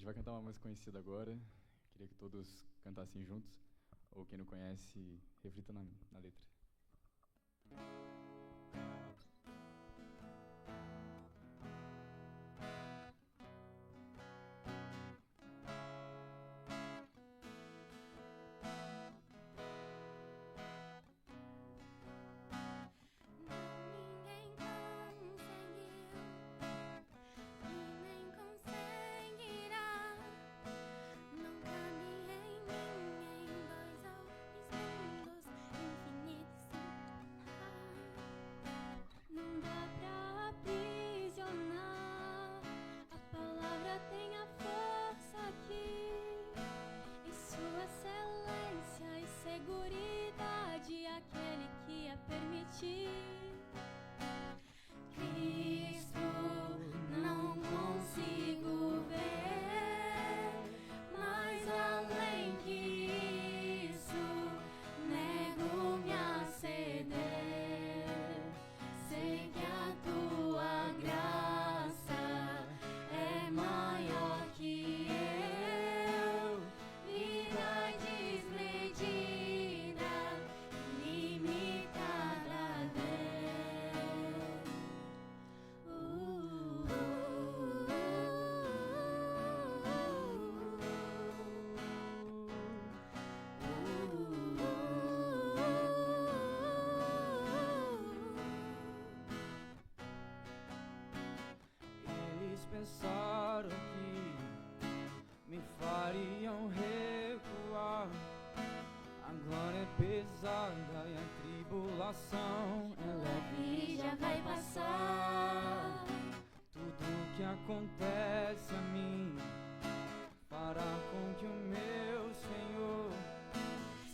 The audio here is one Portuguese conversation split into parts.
gente vai cantar uma música conhecida agora. Queria que todos cantassem juntos. Ou quem não conhece, reflita na letra. Pensaram que me fariam recuar. A glória é pesada e a tribulação é leve e já vai passar. Tudo que acontece a mim fará com que o meu Senhor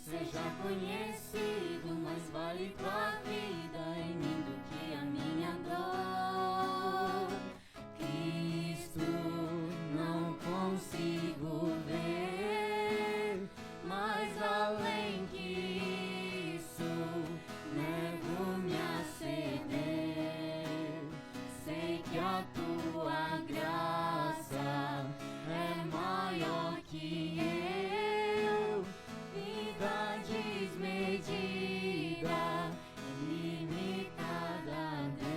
seja conhecido. Mais vale tua vida em mim do que a minha dor. Consigo ver mais além que isso, nego-me a ceder. Sei que a tua graça é maior que eu, vida desmedida, ilimitada, Deus.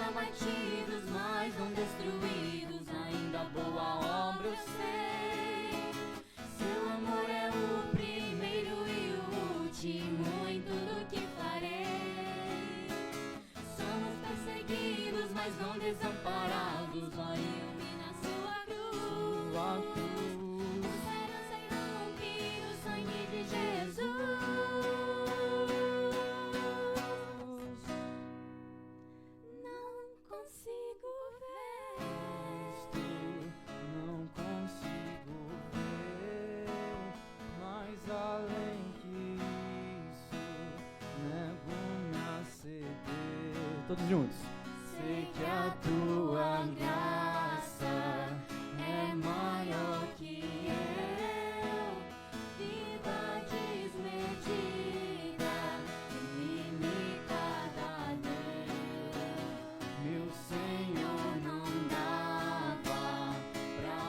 Abatidos, mas não destruídos, ainda boa obra eu sei. Seu amor é o primeiro e o último em tudo que farei. Somos perseguidos, mas não desamparados, ó, ilumina sua cruz. Os céus serão que o sangue de Jesus. Todos juntos. Sei que a tua graça é maior que eu, vida desmedida, ilimitada, Deus. Meu Senhor não dava pra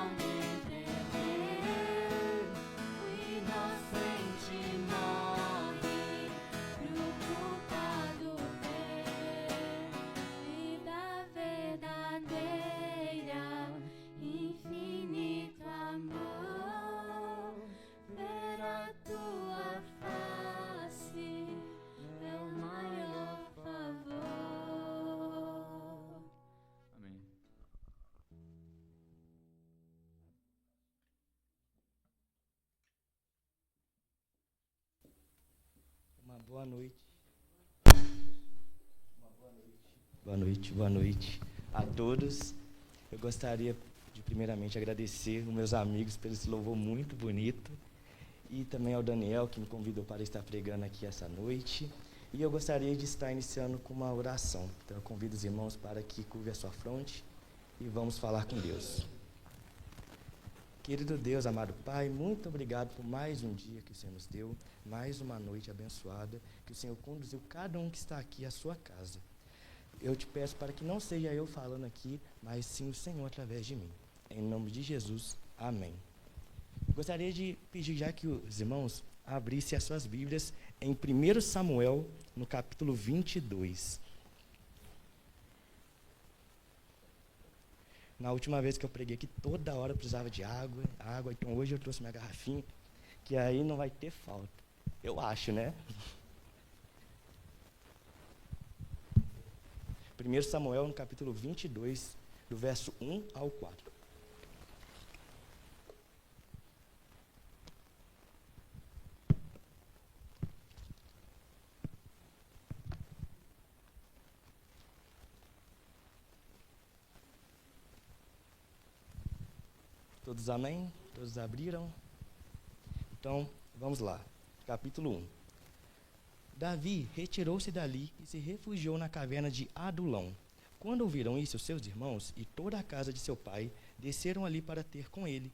alguém perder, o inocente morre pro culpado ver. Vida verdadeira, infinito amor, ver a tua face é o maior favor. Amém. Uma boa noite. Boa noite a todos. Eu gostaria de primeiramente agradecer aos meus amigos por esse louvor muito bonito e também ao Daniel, que me convidou para estar pregando aqui essa noite. E eu gostaria de estar iniciando com uma oração. Então eu convido os irmãos para que curvem a sua fronte e vamos falar com Deus. Querido Deus, amado Pai, muito obrigado por mais um dia que o Senhor nos deu, mais uma noite abençoada, que o Senhor conduziu cada um que está aqui à sua casa. Eu te peço para que não seja eu falando aqui, mas sim o Senhor através de mim. Em nome de Jesus, amém. Gostaria de pedir já que os irmãos abrissem as suas Bíblias em 1 Samuel, no capítulo 22. Na última vez que eu preguei aqui, toda hora eu precisava de água, então hoje eu trouxe minha garrafinha, que aí não vai ter falta. Eu acho, né? 1 Samuel, no capítulo 22, do verso 1 ao 4. Todos amém? Todos abriram? Então, vamos lá. Capítulo 1. Davi retirou-se dali e se refugiou na caverna de Adulão. Quando ouviram isso, seus irmãos e toda a casa de seu pai desceram ali para ter com ele.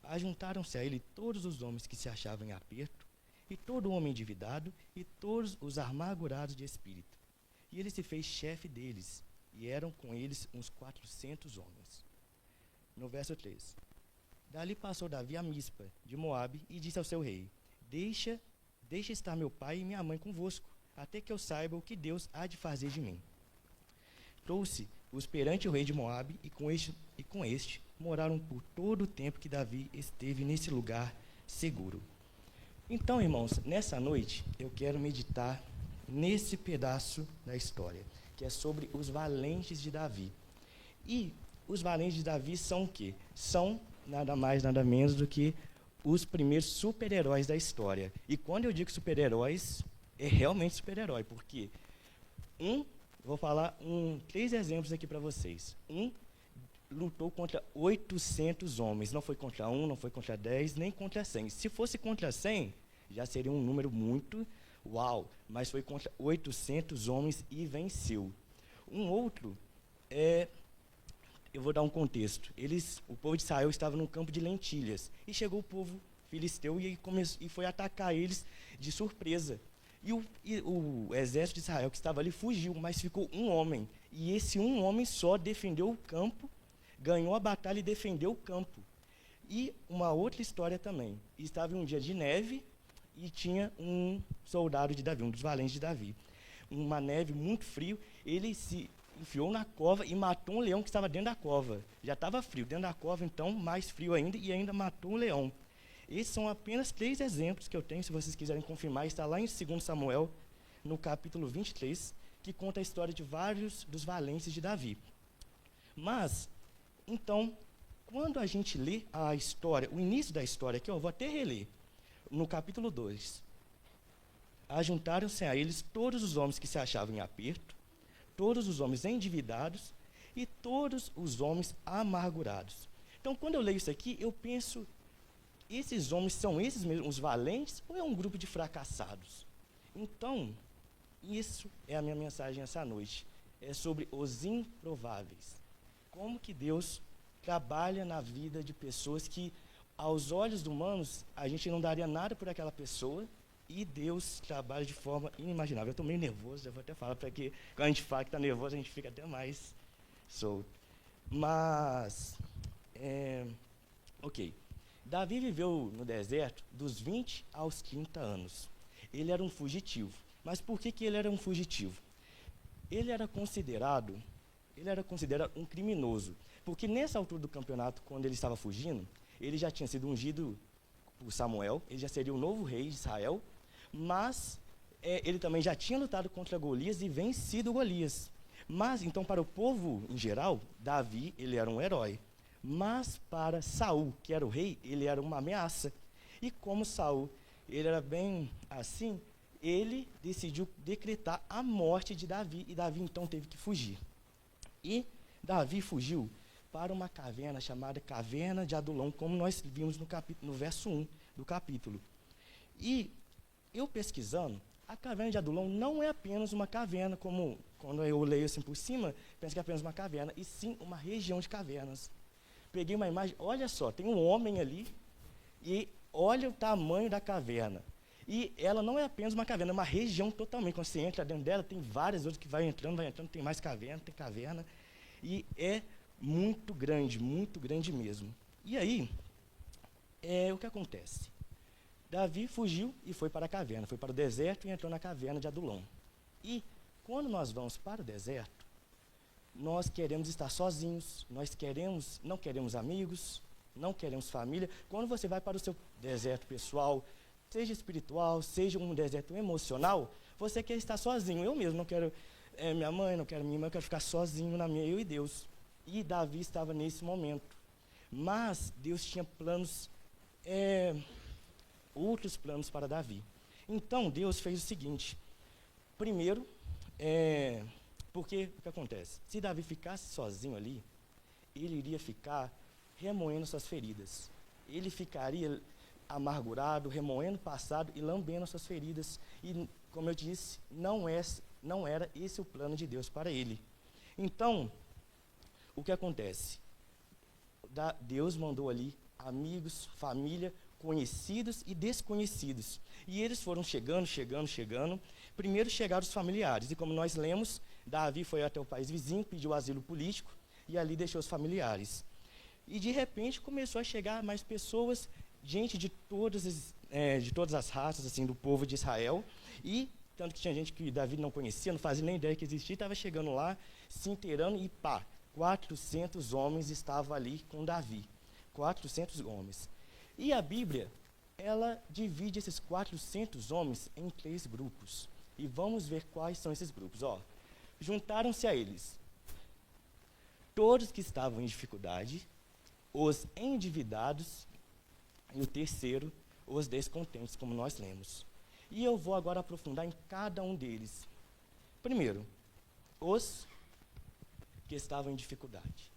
Ajuntaram-se a ele todos os homens que se achavam em aperto, e todo homem endividado, e todos os amargurados de espírito. E ele se fez chefe deles, e eram com eles uns 400 homens. No verso 3. Dali passou Davi a Mispa, de Moabe, e disse ao seu rei: Deixa estar meu pai e minha mãe convosco, até que eu saiba o que Deus há de fazer de mim. Trouxe-os perante o rei de Moabe, e com este moraram por todo o tempo que Davi esteve nesse lugar seguro. Então, irmãos, nessa noite eu quero meditar nesse pedaço da história, que é sobre os valentes de Davi. E os valentes de Davi são o quê? São nada mais, nada menos do que os primeiros super-heróis da história. E quando eu digo super-heróis, é realmente super-herói, porque vou falar 3 exemplos aqui para vocês. Lutou contra 800 homens, não foi contra 1, não foi contra 10, nem contra 100. Se fosse contra 100, já seria um número muito uau, mas foi contra 800 homens e venceu. Um outro eu vou dar um contexto. O povo de Israel estava num campo de lentilhas. E chegou o povo filisteu e foi atacar eles de surpresa. E o exército de Israel que estava ali fugiu, mas ficou um homem. E esse um homem só defendeu o campo, ganhou a batalha e defendeu o campo. E uma outra história também. Estava em um dia de neve e tinha um soldado de Davi, um dos valentes de Davi. Uma neve muito frio, ele se enfiou na cova e matou um leão que estava dentro da cova. Já estava frio, dentro da cova, então, mais frio ainda, e ainda matou um leão. Esses são apenas 3 exemplos que eu tenho, se vocês quiserem confirmar. Está lá em 2 Samuel, no capítulo 23, que conta a história de vários dos valentes de Davi. Mas, então, quando a gente lê a história, o início da história aqui, eu vou até reler, no capítulo 2. Ajuntaram-se a eles todos os homens que se achavam em aperto, todos os homens endividados e todos os homens amargurados. Então, quando eu leio isso aqui, eu penso, esses homens são esses mesmos, os valentes, ou é um grupo de fracassados? Então, isso é a minha mensagem essa noite. É sobre os improváveis. Como que Deus trabalha na vida de pessoas que, aos olhos humanos, a gente não daria nada por aquela pessoa, e Deus trabalha de forma inimaginável. Eu estou meio nervoso, já vou até falar, porque quando a gente fala que está nervoso, a gente fica até mais solto. Mas, ok. Davi viveu no deserto dos 20 aos 30 anos. Ele era um fugitivo. Mas por que ele era um fugitivo? Ele era considerado um criminoso. Porque nessa altura do campeonato, quando ele estava fugindo, ele já tinha sido ungido por Samuel, ele já seria o novo rei de Israel, mas ele também já tinha lutado contra Golias e vencido Golias. Mas, então, para o povo em geral, Davi, ele era um herói. Mas para Saul, que era o rei, ele era uma ameaça. E como Saul, ele era bem assim, ele decidiu decretar a morte de Davi, e Davi então teve que fugir. E Davi fugiu para uma caverna chamada Caverna de Adulão, como nós vimos no verso 1 do capítulo. E eu pesquisando, a caverna de Adulão não é apenas uma caverna, como quando eu leio assim por cima, penso que é apenas uma caverna, e sim uma região de cavernas. Peguei uma imagem, olha só, tem um homem ali, e olha o tamanho da caverna. E ela não é apenas uma caverna, é uma região totalmente. Quando você entra dentro dela, tem várias outras que vai entrando, tem mais caverna, tem caverna. E é muito grande mesmo. E aí, o que acontece? Davi fugiu e foi para a caverna, foi para o deserto e entrou na caverna de Adulão. E quando nós vamos para o deserto, nós queremos estar sozinhos, não queremos amigos, não queremos família. Quando você vai para o seu deserto pessoal, seja espiritual, seja um deserto emocional, você quer estar sozinho. Eu mesmo não quero minha mãe, não quero minha irmã, eu quero ficar sozinho na minha, eu e Deus. E Davi estava nesse momento. Mas Deus tinha planos, outros planos para Davi. Então Deus fez o seguinte. Primeiro, porque o que acontece? Se Davi ficasse sozinho ali, ele iria ficar remoendo suas feridas. Ele ficaria amargurado, remoendo o passado e lambendo as suas feridas. E, como eu disse, não era esse o plano de Deus para ele. Então, o que acontece? Deus mandou ali amigos, família, conhecidos e desconhecidos. E eles foram chegando. Primeiro chegaram os familiares. E como nós lemos, Davi foi até o país vizinho, pediu asilo político e ali deixou os familiares. E de repente começou a chegar mais pessoas, gente de todas as raças assim, do povo de Israel. E tanto que tinha gente que Davi não conhecia, não fazia nem ideia que existia, estava chegando lá, se inteirando e 400 homens estavam ali com Davi. 400 homens. E a Bíblia, ela divide esses 400 homens em 3 grupos. E vamos ver quais são esses grupos. Juntaram-se a eles todos que estavam em dificuldade, os endividados e o terceiro, os descontentes, como nós lemos. E eu vou agora aprofundar em cada um deles. Primeiro, os que estavam em dificuldade.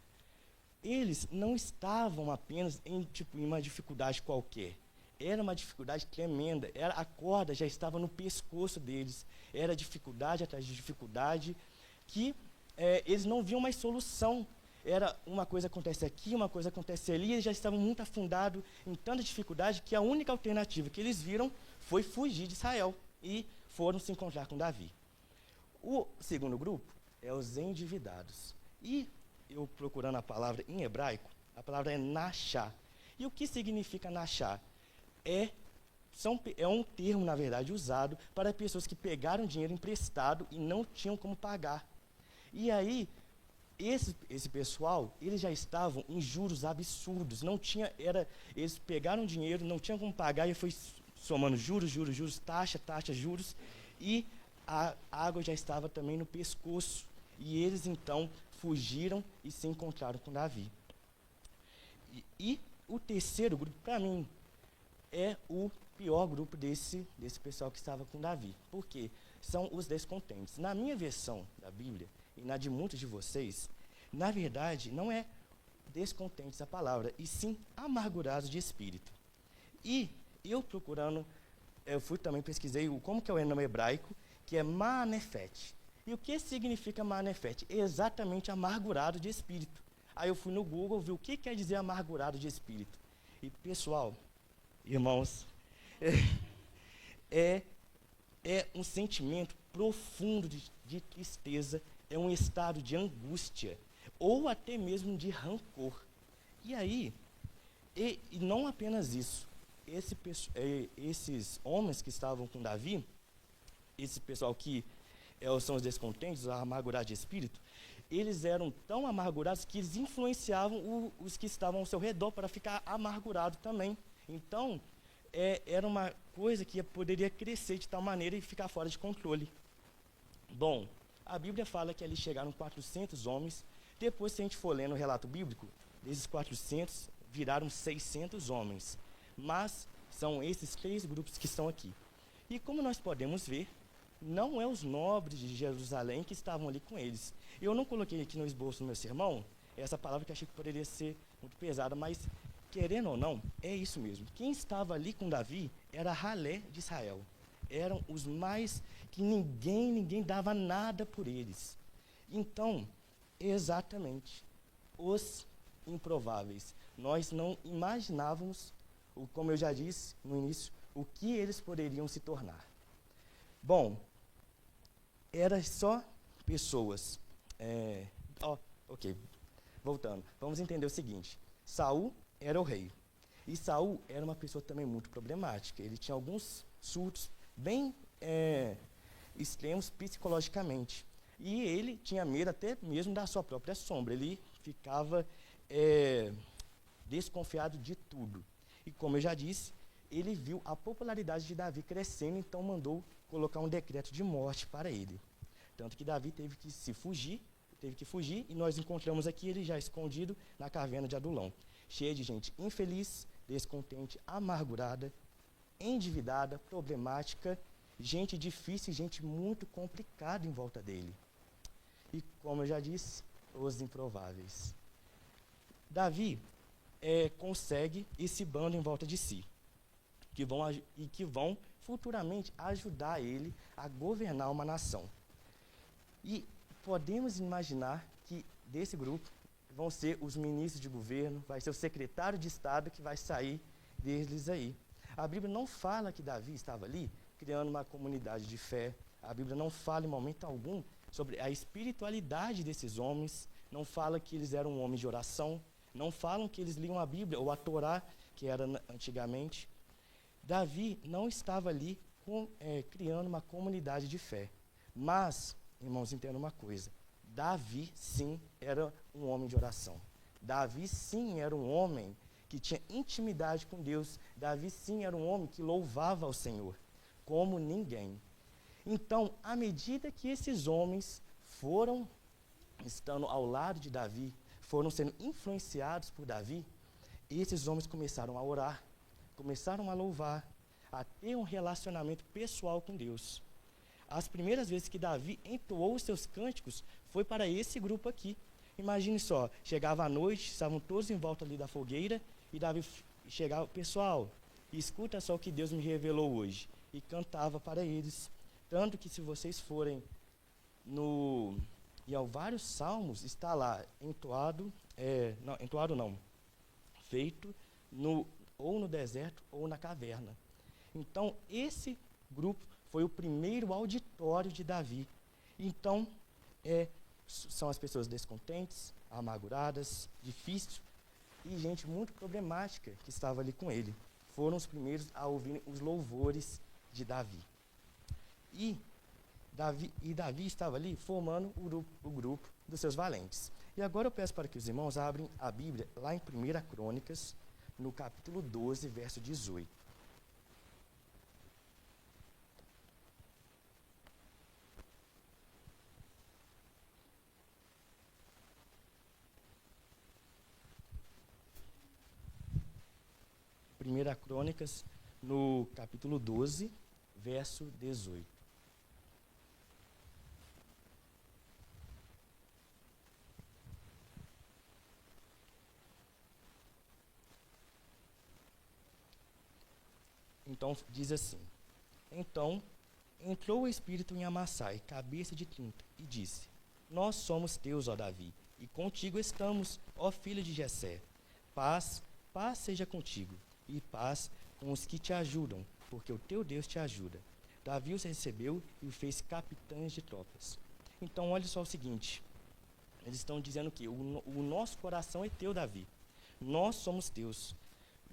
Eles não estavam apenas em uma dificuldade qualquer. Era uma dificuldade tremenda. A corda já estava no pescoço deles. Era dificuldade atrás de dificuldade que eles não viam mais solução. Era uma coisa acontece aqui, uma coisa acontece ali, e eles já estavam muito afundados em tanta dificuldade que a única alternativa que eles viram foi fugir de Israel e foram se encontrar com Davi. O segundo grupo é os endividados. E eu procurando a palavra em hebraico, a palavra é nachá. E o que significa nachá? É um termo, na verdade, usado para pessoas que pegaram dinheiro emprestado e não tinham como pagar. E aí, esse pessoal, eles já estavam em juros absurdos. Eles pegaram dinheiro, não tinham como pagar e foi somando juros, taxa, juros. E a água já estava também no pescoço. E eles, então, fugiram e se encontraram com Davi. E o terceiro grupo, para mim, é o pior grupo desse pessoal que estava com Davi. Por quê? São os descontentes. Na minha versão da Bíblia, e na de muitos de vocês, na verdade, não é descontentes a palavra, e sim amargurados de espírito. E eu procurando, eu também pesquisei como que é o nome hebraico, que é Manefete. E o que significa Manefete? Exatamente amargurado de espírito. Aí eu fui no Google, vi o que quer dizer amargurado de espírito. E, pessoal, irmãos, é um sentimento profundo de tristeza, é um estado de angústia, ou até mesmo de rancor. E aí, e não apenas isso, esses homens que estavam com Davi, esse pessoal que são os descontentes, os amargurados de espírito, eles eram tão amargurados que eles influenciavam os que estavam ao seu redor para ficar amargurado também. Então, era uma coisa que poderia crescer de tal maneira e ficar fora de controle. Bom, a Bíblia fala que ali chegaram 400 homens. Depois, se a gente for lendo o relato bíblico, desses 400 viraram 600 homens. Mas são esses 3 grupos que estão aqui. E como nós podemos ver, não é os nobres de Jerusalém que estavam ali com eles. Eu não coloquei aqui no esboço do meu sermão essa palavra que achei que poderia ser muito pesada, mas, querendo ou não, é isso mesmo. Quem estava ali com Davi era Ralé de Israel. eram os mais que ninguém dava nada por eles. Então, exatamente, os improváveis. Nós não imaginávamos, como eu já disse no início, o que eles poderiam se tornar. Bom, era só pessoas. Ok, voltando. Vamos entender o seguinte: Saul era o rei. E Saul era uma pessoa também muito problemática. Ele tinha alguns surtos bem extremos psicologicamente. E ele tinha medo até mesmo da sua própria sombra. Ele ficava desconfiado de tudo. E como eu já disse, ele viu a popularidade de Davi crescendo, então mandou colocar um decreto de morte para ele. Tanto que Davi teve que fugir, e nós encontramos aqui ele já escondido na caverna de Adulão, cheio de gente infeliz, descontente, amargurada, endividada, problemática, gente difícil e gente muito complicada em volta dele. E, como eu já disse, os improváveis. Davi consegue esse bando em volta de si, que vão futuramente ajudar ele a governar uma nação. E podemos imaginar que desse grupo vão ser os ministros de governo, vai ser o secretário de Estado que vai sair deles aí. A Bíblia não fala que Davi estava ali criando uma comunidade de fé. A Bíblia não fala em momento algum sobre a espiritualidade desses homens, não fala que eles eram homens de oração, não falam que eles liam a Bíblia ou a Torá, que era antigamente. Davi não estava ali criando uma comunidade de fé. Mas, irmãos, entendam uma coisa: Davi, sim, era um homem de oração. Davi, sim, era um homem que tinha intimidade com Deus. Davi, sim, era um homem que louvava ao Senhor, como ninguém. Então, à medida que esses homens foram estando ao lado de Davi, foram sendo influenciados por Davi, esses homens começaram a orar, começaram a louvar, a ter um relacionamento pessoal com Deus. As primeiras vezes que Davi entoou os seus cânticos foi para esse grupo aqui. Imagine só, chegava à noite, estavam todos em volta ali da fogueira, e Davi chegava: pessoal, escuta só o que Deus me revelou hoje. E cantava para eles. Tanto que, se vocês forem em vários salmos, está lá feito ou no deserto ou na caverna. Então, esse grupo foi o primeiro auditório de Davi. Então, são as pessoas descontentes, amarguradas, difíceis e gente muito problemática que estava ali com ele. Foram os primeiros a ouvirem os louvores de Davi. E Davi estava ali formando o grupo dos seus valentes. E agora eu peço para que os irmãos abrem a Bíblia lá em 1 Crônicas, no capítulo 12, verso 18. Primeira Crônicas, no capítulo 12, verso 18. Então, diz assim: Então, entrou o Espírito em Amassai, cabeça de 30, e disse: Nós somos teus, ó Davi, e contigo estamos, ó filho de Jessé. Paz seja contigo, e paz com os que te ajudam, porque o teu Deus te ajuda. Davi os recebeu e os fez capitães de tropas. Então, olha só o seguinte: eles estão dizendo que o nosso coração é teu, Davi. Nós somos teus.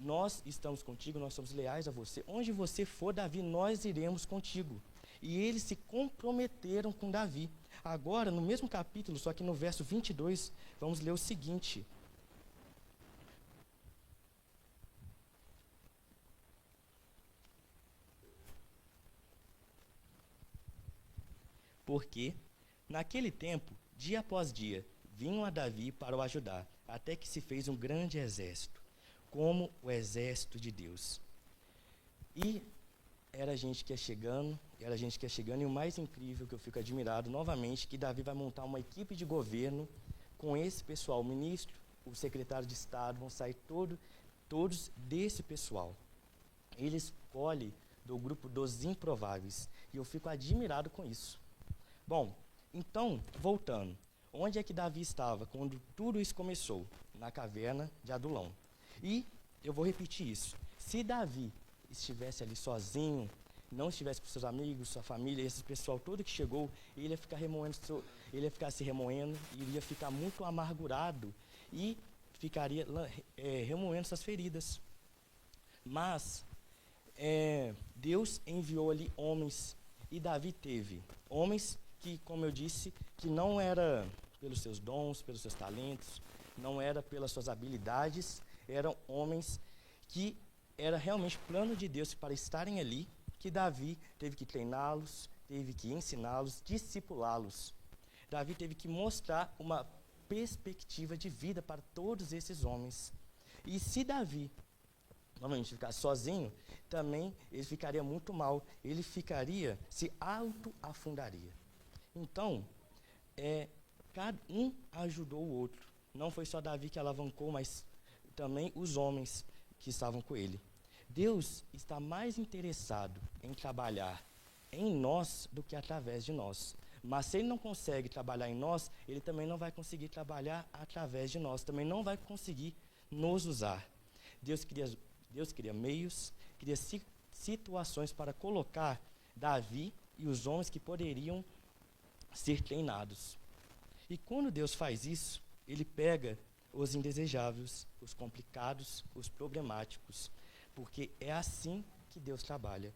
Nós estamos contigo, nós somos leais a você. Onde você for, Davi, nós iremos contigo. E eles se comprometeram com Davi. Agora, no mesmo capítulo, só que no verso 22, vamos ler o seguinte: Porque, naquele tempo, dia após dia, vinham a Davi para o ajudar, até que se fez um grande exército, como o exército de Deus. E era gente que ia chegando, e o mais incrível, que eu fico admirado novamente, que Davi vai montar uma equipe de governo com esse pessoal, o ministro, o secretário de Estado, vão sair todos desse pessoal. Ele escolhe do grupo dos improváveis. E eu fico admirado com isso. Bom, então, voltando. Onde é que Davi estava quando tudo isso começou? Na caverna de Adulão. E eu vou repetir isso. Se Davi estivesse ali sozinho, não estivesse com seus amigos, sua família, esse pessoal todo que chegou, ele ia ficar se remoendo, iria ficar muito amargurado e ficaria remoendo essas feridas. Mas Deus enviou ali homens, e Davi teve homens que, como eu disse, que não era pelos seus dons, pelos seus talentos, não era pelas suas habilidades, eram homens que era realmente plano de Deus para estarem ali, que Davi teve que treiná-los, teve que ensiná-los, discipulá-los. Davi teve que mostrar uma perspectiva de vida para todos esses homens. E se Davi novamente ficar sozinho, também ele ficaria muito mal, ele se auto-afundaria. Então, cada um ajudou o outro. Não foi só Davi que alavancou, mas também os homens que estavam com ele. Deus está mais interessado em trabalhar em nós do que através de nós. Mas se ele não consegue trabalhar em nós, ele também não vai conseguir trabalhar através de nós, também não vai conseguir nos usar. Deus cria meios, cria situações para colocar Davi e os homens que poderiam ser treinados. E quando Deus faz isso, ele pega os indesejáveis, os complicados, os problemáticos, porque é assim que Deus trabalha.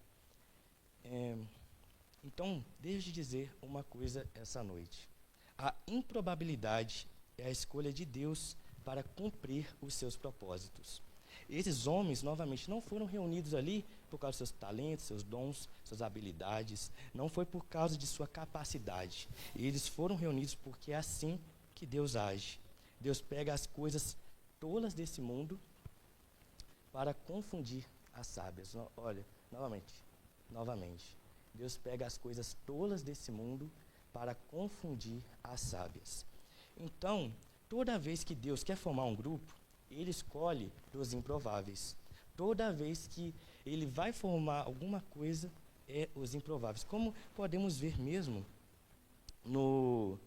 Então, deixa eu dizer uma coisa essa noite. A improbabilidade é a escolha de Deus para cumprir os seus propósitos. Esses homens, novamente, não foram reunidos ali por causa dos seus talentos, seus dons, suas habilidades. Não foi por causa de sua capacidade. Eles foram reunidos porque é assim que Deus age. Deus pega as coisas tolas desse mundo para confundir as sábias. Olha, novamente. Deus pega as coisas tolas desse mundo para confundir as sábias. Então, toda vez que Deus quer formar um grupo, ele escolhe os improváveis. Toda vez que ele vai formar alguma coisa, os improváveis. Como podemos ver mesmo o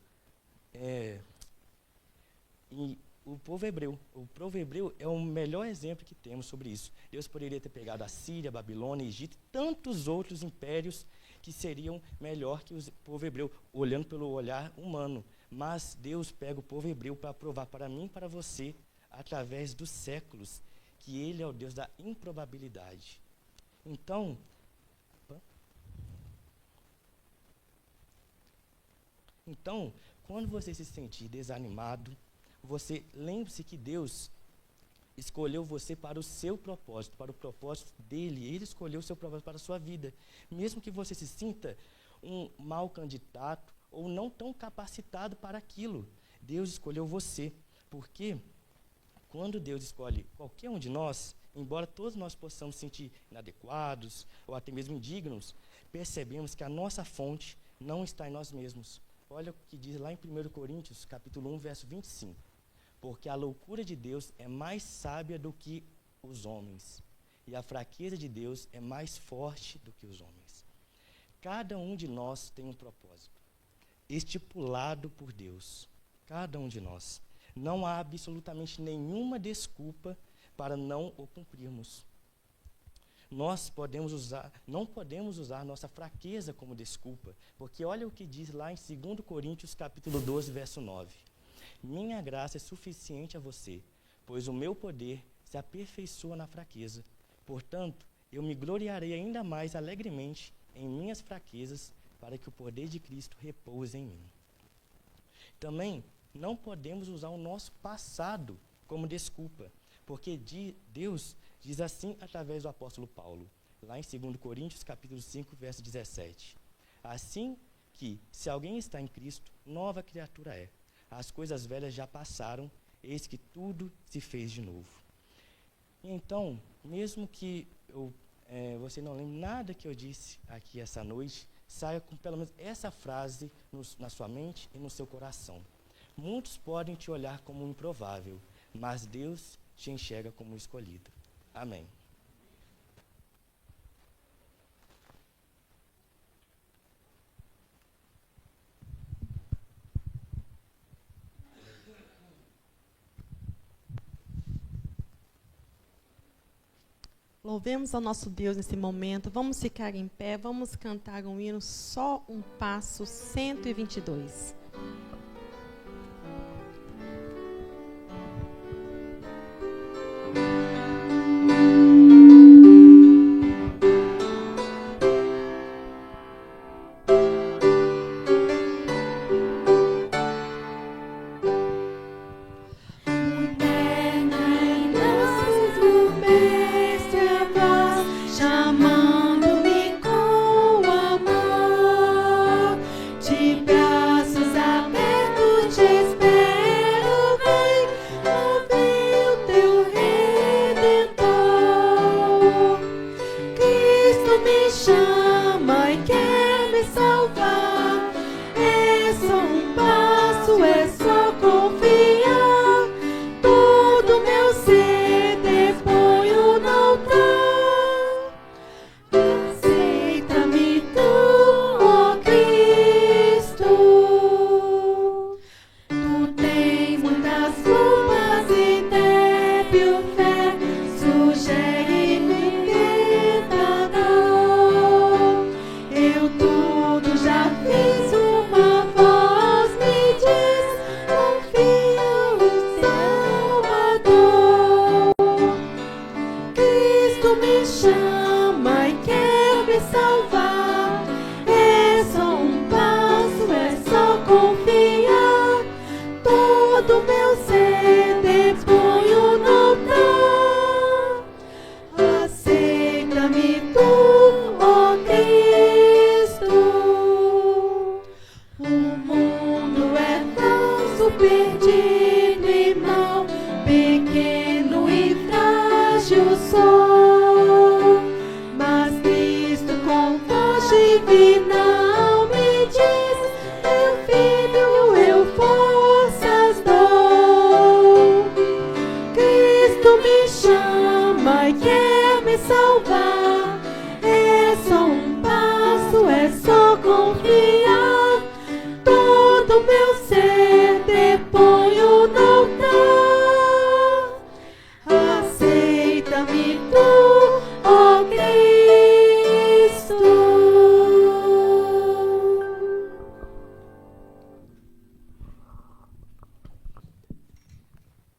povo hebreu. O povo hebreu é o melhor exemplo que temos sobre isso. Deus poderia ter pegado a Síria, a Babilônia, Egito e tantos outros impérios que seriam melhor que o povo hebreu, olhando pelo olhar humano. Mas Deus pega o povo hebreu para provar para mim e para você, através dos séculos, que ele é o Deus da improbabilidade. Então, quando você se sentir desanimado, você lembre-se que Deus escolheu você para o seu propósito, para o propósito dele. Ele escolheu o seu propósito para a sua vida. Mesmo que você se sinta um mau candidato ou não tão capacitado para aquilo, Deus escolheu você. Porque quando Deus escolhe qualquer um de nós, embora todos nós possamos sentir inadequados ou até mesmo indignos, percebemos que a nossa fonte não está em nós mesmos. Olha o que diz lá em 1 Coríntios, capítulo 1, verso 25. Porque a loucura de Deus é mais sábia do que os homens, e a fraqueza de Deus é mais forte do que os homens. Cada um de nós tem um propósito, estipulado por Deus. Cada um de nós. Não há absolutamente nenhuma desculpa para não o cumprirmos. Não podemos usar nossa fraqueza como desculpa, porque olha o que diz lá em 2 Coríntios, capítulo 12, verso 9. Minha graça é suficiente a você, pois o meu poder se aperfeiçoa na fraqueza. Portanto, eu me gloriarei ainda mais alegremente em minhas fraquezas, para que o poder de Cristo repouse em mim. Também não podemos usar o nosso passado como desculpa, porque Deus diz assim através do apóstolo Paulo, lá em 2 Coríntios, capítulo 5, verso 17. Assim que, se alguém está em Cristo, nova criatura é. As coisas velhas já passaram, eis que tudo se fez de novo. Então, mesmo que você não lembre nada que eu disse aqui essa noite, saia com pelo menos essa frase na sua mente e no seu coração. Muitos podem te olhar como um improvável, mas Deus te enxerga como um escolhido. Amém. Louvemos ao nosso Deus nesse momento. Vamos ficar em pé, vamos cantar um hino, Só um Passo, 122.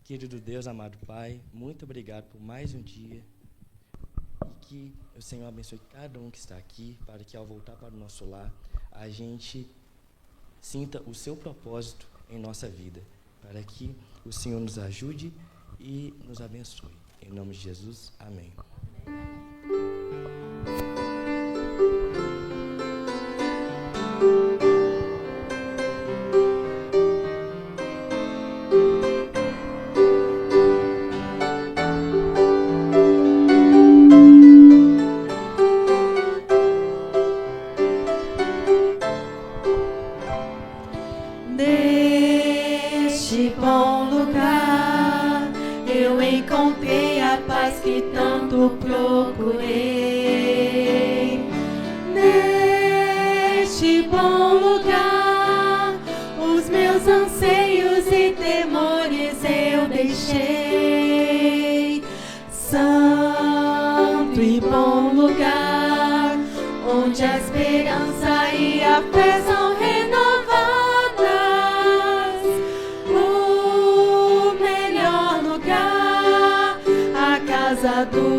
Querido Deus, amado Pai, muito obrigado por mais um dia e que o Senhor abençoe cada um que está aqui, para que ao voltar para o nosso lar, a gente sinta o seu propósito em nossa vida, para que o Senhor nos ajude e nos abençoe. Em nome de Jesus, amém. Neste bom lugar eu encontrei a paz que tanto procurei. Neste bom lugar os meus anseios e temores eu deixei. Santo e bom lugar, onde a esperança e a fé são renovadas. O melhor lugar, a casa do